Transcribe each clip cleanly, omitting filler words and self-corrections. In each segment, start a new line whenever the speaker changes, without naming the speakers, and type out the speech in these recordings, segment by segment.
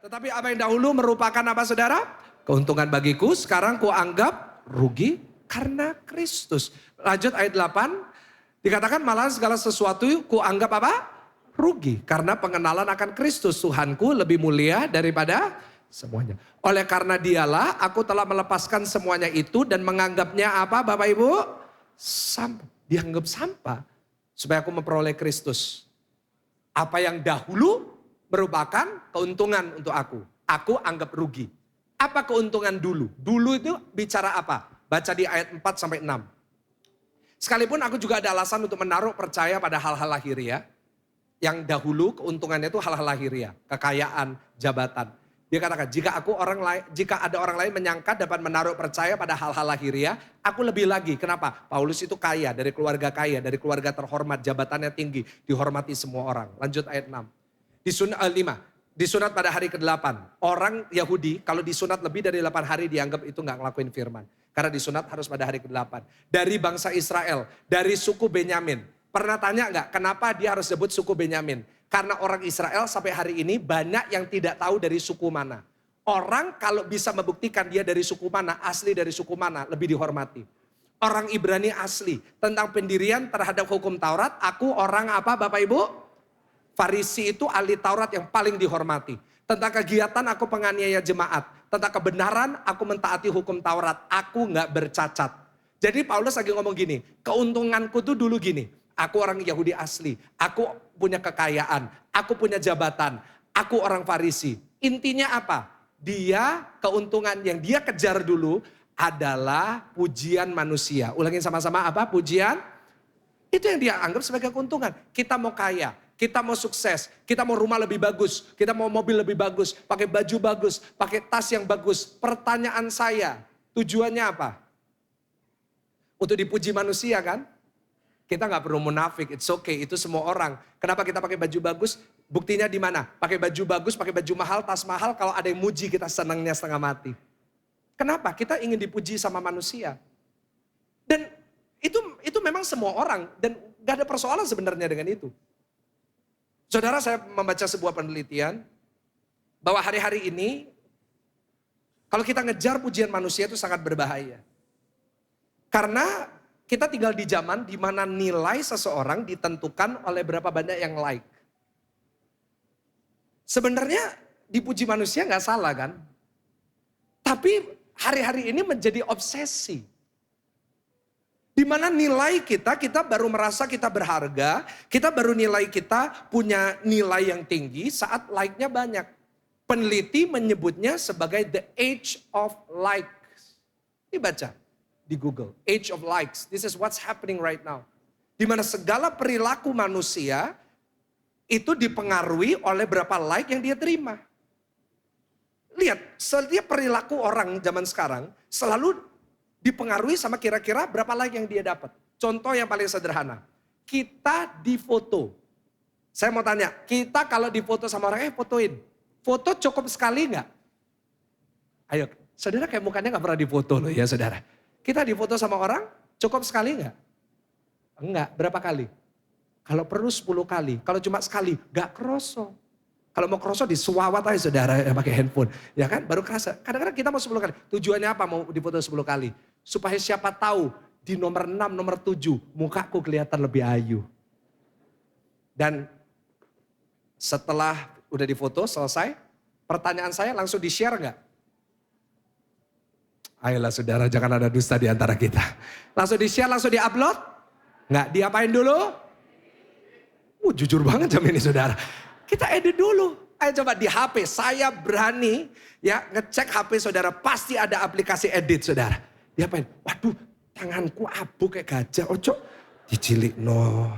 Tetapi apa yang dahulu merupakan apa saudara? Keuntungan bagiku, sekarang ku anggap rugi karena Kristus. Lanjut ayat 8, dikatakan malah segala sesuatu ku anggap apa? Rugi. Karena pengenalan akan Kristus, Tuhanku lebih mulia daripada semuanya. Oleh karena dialah aku telah melepaskan semuanya itu dan menganggapnya apa Bapak Ibu? Sampah. Dianggap sampah. Supaya aku memperoleh Kristus. Apa yang dahulu merupakan keuntungan untuk aku. Aku anggap rugi. Apa keuntungan dulu? Dulu itu bicara apa? Baca di ayat 4 sampai 6. Sekalipun aku juga ada alasan untuk menaruh percaya pada hal-hal lahiriah. Yang dahulu keuntungannya itu hal-hal lahiriah. Kekayaan, jabatan. Dia katakan, jika ada orang lain menyangka dapat menaruh percaya pada hal-hal lahiriah, aku lebih lagi. Kenapa? Paulus itu kaya, dari keluarga terhormat, jabatannya tinggi, dihormati semua orang. Lanjut ayat 6. Disunat pada hari ke-8. Orang Yahudi kalau disunat lebih dari 8 hari dianggap itu gak ngelakuin firman. Karena disunat harus pada hari ke-8. Dari bangsa Israel, dari suku Benyamin. Pernah tanya gak kenapa dia harus sebut suku Benyamin? Karena orang Israel sampai hari ini banyak yang tidak tahu dari suku mana. Orang kalau bisa membuktikan dia dari suku mana, asli dari suku mana, lebih dihormati. Orang Ibrani asli, tentang pendirian terhadap hukum Taurat, aku orang apa Bapak Ibu? Farisi itu ahli Taurat yang paling dihormati. Tentang kegiatan aku penganiaya jemaat. Tentang kebenaran aku mentaati hukum Taurat. Aku gak bercacat. Jadi Paulus lagi ngomong gini, keuntunganku tuh dulu gini. Aku orang Yahudi asli, aku punya kekayaan, aku punya jabatan, aku orang Farisi. Intinya apa? Dia keuntungan yang dia kejar dulu adalah pujian manusia. Ulangin sama-sama apa? Pujian. Itu yang dia anggap sebagai keuntungan. Kita mau kaya, kita mau sukses, kita mau rumah lebih bagus, kita mau mobil lebih bagus, pakai baju bagus, pakai tas yang bagus. Pertanyaan saya, tujuannya apa? Untuk dipuji manusia kan? Kita gak perlu munafik, it's okay, itu semua orang. Kenapa kita pakai baju bagus? Buktinya di mana? Pakai baju bagus, pakai baju mahal, tas mahal, kalau ada yang muji kita senangnya setengah mati. Kenapa? Kita ingin dipuji sama manusia. Dan itu memang semua orang, dan gak ada persoalan sebenarnya dengan itu. Saudara, saya membaca sebuah penelitian, bahwa hari-hari ini, kalau kita ngejar pujian manusia itu sangat berbahaya. Karena kita tinggal di zaman di mana nilai seseorang ditentukan oleh berapa banyak yang like. Sebenarnya dipuji manusia gak salah kan? Tapi hari-hari ini menjadi obsesi. Di mana nilai kita baru merasa kita berharga, kita baru nilai kita punya nilai yang tinggi saat like-nya banyak. Peneliti menyebutnya sebagai the age of likes. Dibaca di Google, age of likes. This is what's happening right now. Di mana segala perilaku manusia itu dipengaruhi oleh berapa like yang dia terima. Lihat, setiap perilaku orang zaman sekarang selalu dipengaruhi sama kira-kira berapa like yang dia dapat. Contoh yang paling sederhana, kita difoto. Saya mau tanya, kita kalau difoto sama orang, fotoin. Foto cukup sekali nggak? Ayo, saudara kayak mukanya nggak pernah difoto loh ya saudara. Kita difoto sama orang, cukup sekali enggak? Enggak, berapa kali? Kalau perlu 10 kali, kalau cuma sekali, enggak kroso. Kalau mau kroso disuawat aja saudara yang pakai handphone. Ya kan, baru kerasa. Kadang-kadang kita mau 10 kali. Tujuannya apa mau difoto 10 kali? Supaya siapa tahu di nomor 6, nomor 7, mukaku kelihatan lebih ayu. Dan setelah udah difoto, selesai, pertanyaan saya langsung di-share enggak? Ayolah saudara, jangan ada dusta di antara kita. Langsung di-share, langsung di-upload? Nggak, diapain dulu? Jujur banget jam ini saudara. Kita edit dulu. Ayo coba di HP, saya berani ya ngecek HP saudara. Pasti ada aplikasi edit saudara. Diapain? Waduh, tanganku abu kayak gajah. Ojo, dicilik no.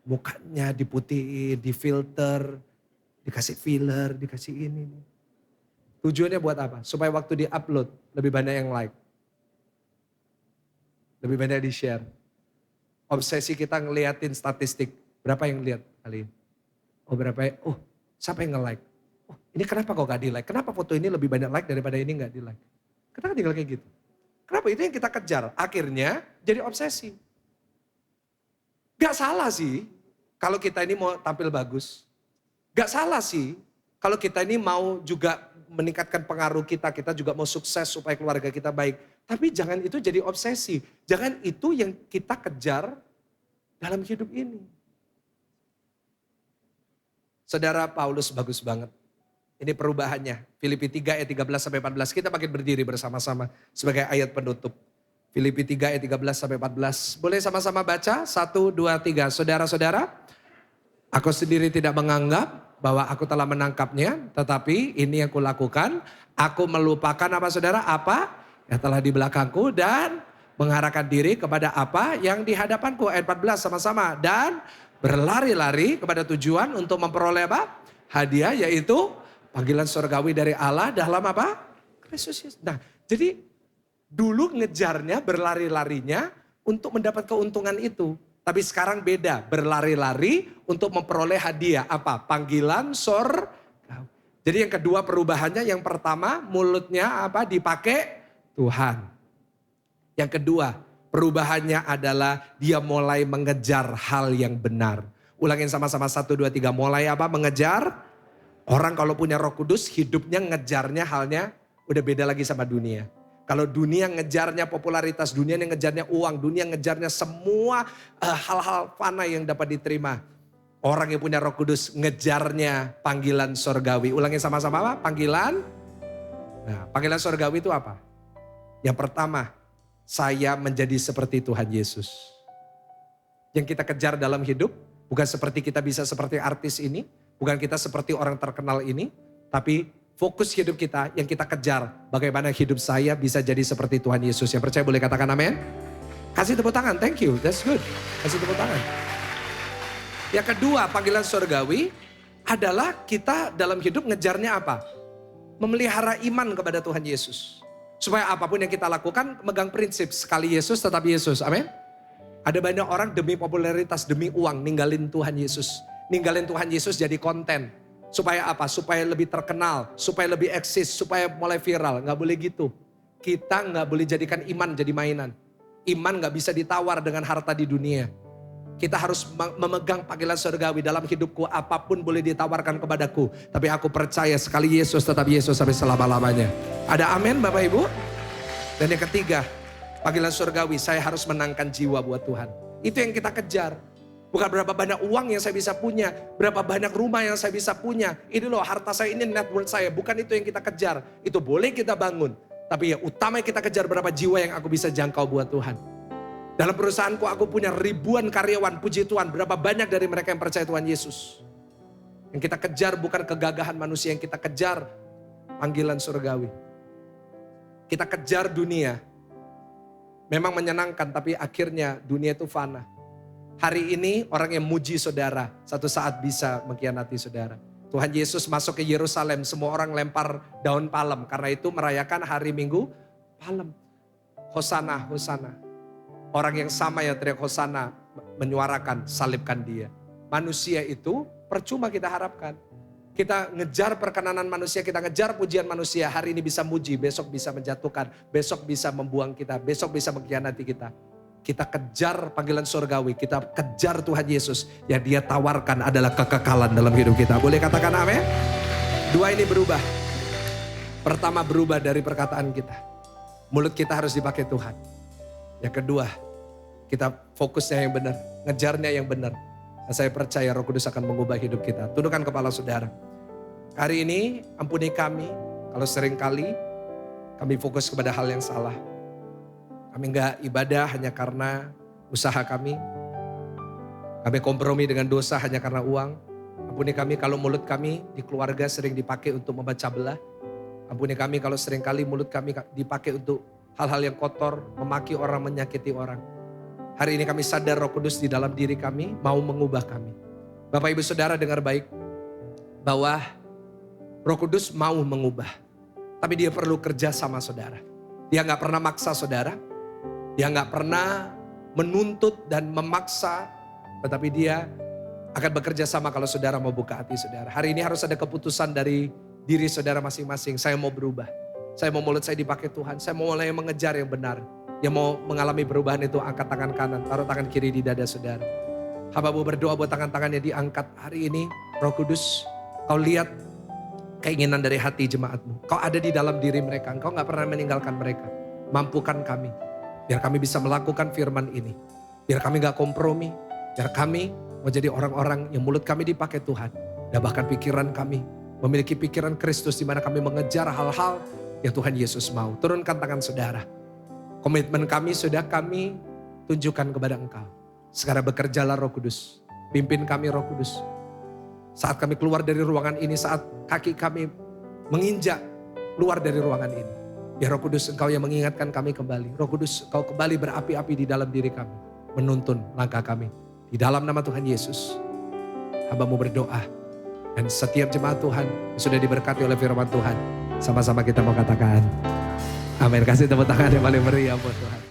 Mukanya diputihin, difilter, dikasih filler, dikasih ini. Tujuannya buat apa? Supaya waktu di-upload lebih banyak yang like. Lebih banyak di-share. Obsesi kita ngeliatin statistik. Berapa yang lihat kali ini? Siapa yang nge-like? Ini kenapa kok gak di-like? Kenapa foto ini lebih banyak like daripada ini gak di-like? Kita kan tinggal kayak gitu. Kenapa? Itu yang kita kejar. Akhirnya jadi obsesi. Gak salah sih kalau kita ini mau tampil bagus. Gak salah sih Kalau kita ini mau juga meningkatkan pengaruh kita, kita juga mau sukses supaya keluarga kita baik. Tapi jangan itu jadi obsesi. Jangan itu yang kita kejar dalam hidup ini. Saudara Paulus bagus banget. Ini perubahannya. Filipi 3 ayat 13 sampai 14. Kita makin berdiri bersama-sama sebagai ayat penutup. Filipi 3 ayat 13 sampai 14. Boleh sama-sama baca? 1, 2, 3. Saudara-saudara, aku sendiri tidak menganggap bahwa aku telah menangkapnya. Tetapi ini yang kulakukan. Aku melupakan apa saudara? Apa yang telah di belakangku dan mengarahkan diri kepada apa yang di hadapanku. Ayat 14 sama-sama. Dan berlari-lari kepada tujuan untuk memperoleh apa? Hadiah, yaitu panggilan surgawi dari Allah dalam apa? Kristus Yesus. Nah, jadi dulu ngejarnya, berlari-larinya untuk mendapat keuntungan itu. Tapi sekarang beda, berlari-lari untuk memperoleh hadiah. Apa? Panggilan surgawi. Jadi yang kedua perubahannya, yang pertama mulutnya apa? Dipakai Tuhan. Yang kedua perubahannya adalah dia mulai mengejar hal yang benar. Ulangin sama-sama 1, 2, 3. Mulai apa? Mengejar. Orang kalau punya Roh Kudus hidupnya ngejarnya halnya udah beda lagi sama dunia. Kalau dunia ngejarnya popularitas, dunia yang ngejarnya uang, dunia ngejarnya semua hal-hal fana yang dapat diterima. Orang yang punya Roh Kudus ngejarnya panggilan surgawi. Ulangin sama-sama apa? Panggilan. Nah, panggilan surgawi itu apa? Yang pertama, saya menjadi seperti Tuhan Yesus. Yang kita kejar dalam hidup bukan seperti kita bisa seperti artis ini. Bukan kita seperti orang terkenal ini, tapi fokus hidup kita yang kita kejar. Bagaimana hidup saya bisa jadi seperti Tuhan Yesus. Yang percaya boleh katakan amin. Kasih tepuk tangan, thank you, that's good. Kasih tepuk tangan. Yang kedua, panggilan surgawi adalah kita dalam hidup ngejarnya apa? Memelihara iman kepada Tuhan Yesus. Supaya apapun yang kita lakukan, megang prinsip sekali Yesus tetap Yesus, amin. Ada banyak orang demi popularitas, demi uang, ninggalin Tuhan Yesus. Ninggalin Tuhan Yesus jadi konten. Supaya apa? Supaya lebih terkenal, supaya lebih eksis, supaya mulai viral. Gak boleh gitu. Kita gak boleh jadikan iman jadi mainan. Iman gak bisa ditawar dengan harta di dunia. Kita harus memegang panggilan surgawi dalam hidupku. Apapun boleh ditawarkan kepadaku. Tapi aku percaya sekali Yesus tetap Yesus sampai selama-lamanya. Ada amin Bapak Ibu? Dan yang ketiga, panggilan surgawi, saya harus menangkan jiwa buat Tuhan. Itu yang kita kejar. Bukan berapa banyak uang yang saya bisa punya. Berapa banyak rumah yang saya bisa punya. Ini loh harta saya, ini net worth saya. Bukan itu yang kita kejar. Itu boleh kita bangun. Tapi yang utama yang kita kejar berapa jiwa yang aku bisa jangkau buat Tuhan. Dalam perusahaanku aku punya ribuan karyawan. Puji Tuhan, berapa banyak dari mereka yang percaya Tuhan Yesus. Yang kita kejar bukan kegagahan manusia. Yang kita kejar panggilan surgawi. Kita kejar dunia. Memang menyenangkan tapi akhirnya dunia itu fana. Hari ini orang yang muji saudara, satu saat bisa mengkhianati saudara. Tuhan Yesus masuk ke Yerusalem, semua orang lempar daun palem. Karena itu merayakan hari Minggu palem. Hosana, Hosana. Orang yang sama yang teriak Hosana menyuarakan salibkan dia. Manusia itu percuma kita harapkan. Kita ngejar perkenanan manusia, kita ngejar pujian manusia. Hari ini bisa muji, besok bisa menjatuhkan. Besok bisa membuang kita, besok bisa mengkhianati kita. Kita kejar panggilan surgawi, kita kejar Tuhan Yesus. Yang dia tawarkan adalah kekekalan dalam hidup kita. Boleh katakan amin? Dua ini berubah. Pertama berubah dari perkataan kita. Mulut kita harus dipakai Tuhan. Yang kedua, kita fokusnya yang benar, ngejarnya yang benar. Dan saya percaya Roh Kudus akan mengubah hidup kita. Tundukkan kepala saudara. Hari ini ampuni kami kalau seringkali kami fokus kepada hal yang salah. Kami enggak ibadah hanya karena usaha kami. Kami kompromi dengan dosa hanya karena uang. Ampuni kami kalau mulut kami di keluarga sering dipakai untuk memecah belah. Ampuni kami kalau seringkali mulut kami dipakai untuk hal-hal yang kotor, memaki orang, menyakiti orang. Hari ini kami sadar Roh Kudus di dalam diri kami mau mengubah kami. Bapak Ibu Saudara dengar baik bahwa Roh Kudus mau mengubah. Tapi dia perlu kerja sama saudara. Dia gak pernah maksa saudara. Dia gak pernah menuntut dan memaksa. Tetapi dia akan bekerja sama kalau saudara mau buka hati saudara. Hari ini harus ada keputusan dari diri saudara masing-masing. Saya mau berubah. Saya mau mulut saya dipakai Tuhan. Saya mau mulai mengejar yang benar. Yang mau mengalami perubahan itu angkat tangan kanan. Taruh tangan kiri di dada saudara. Hamba mau berdoa buat tangan-tangannya diangkat hari ini. Roh Kudus, kau lihat keinginan dari hati jemaatmu. Kau ada di dalam diri mereka, engkau gak pernah meninggalkan mereka. Mampukan kami, biar kami bisa melakukan firman ini. Biar kami gak kompromi, biar kami mau jadi orang-orang yang mulut kami dipakai Tuhan. Dan bahkan pikiran kami memiliki pikiran Kristus di mana kami mengejar hal-hal yang Tuhan Yesus mau. Turunkan tangan saudara. Komitmen kami sudah kami tunjukkan kepada Engkau. Sekarang bekerjalah Roh Kudus. Pimpin kami Roh Kudus. Saat kami keluar dari ruangan ini, saat kaki kami menginjak keluar dari ruangan ini. Biar Roh Kudus Engkau yang mengingatkan kami kembali. Roh Kudus Engkau kembali berapi-api di dalam diri kami. Menuntun langkah kami. Di dalam nama Tuhan Yesus. Hamba-Mu berdoa. Dan setiap jemaat Tuhan yang sudah diberkati oleh firman Tuhan. Sama-sama kita mau katakan. Amin. Kasih tepuk tangan yang paling meriah buat Tuhan.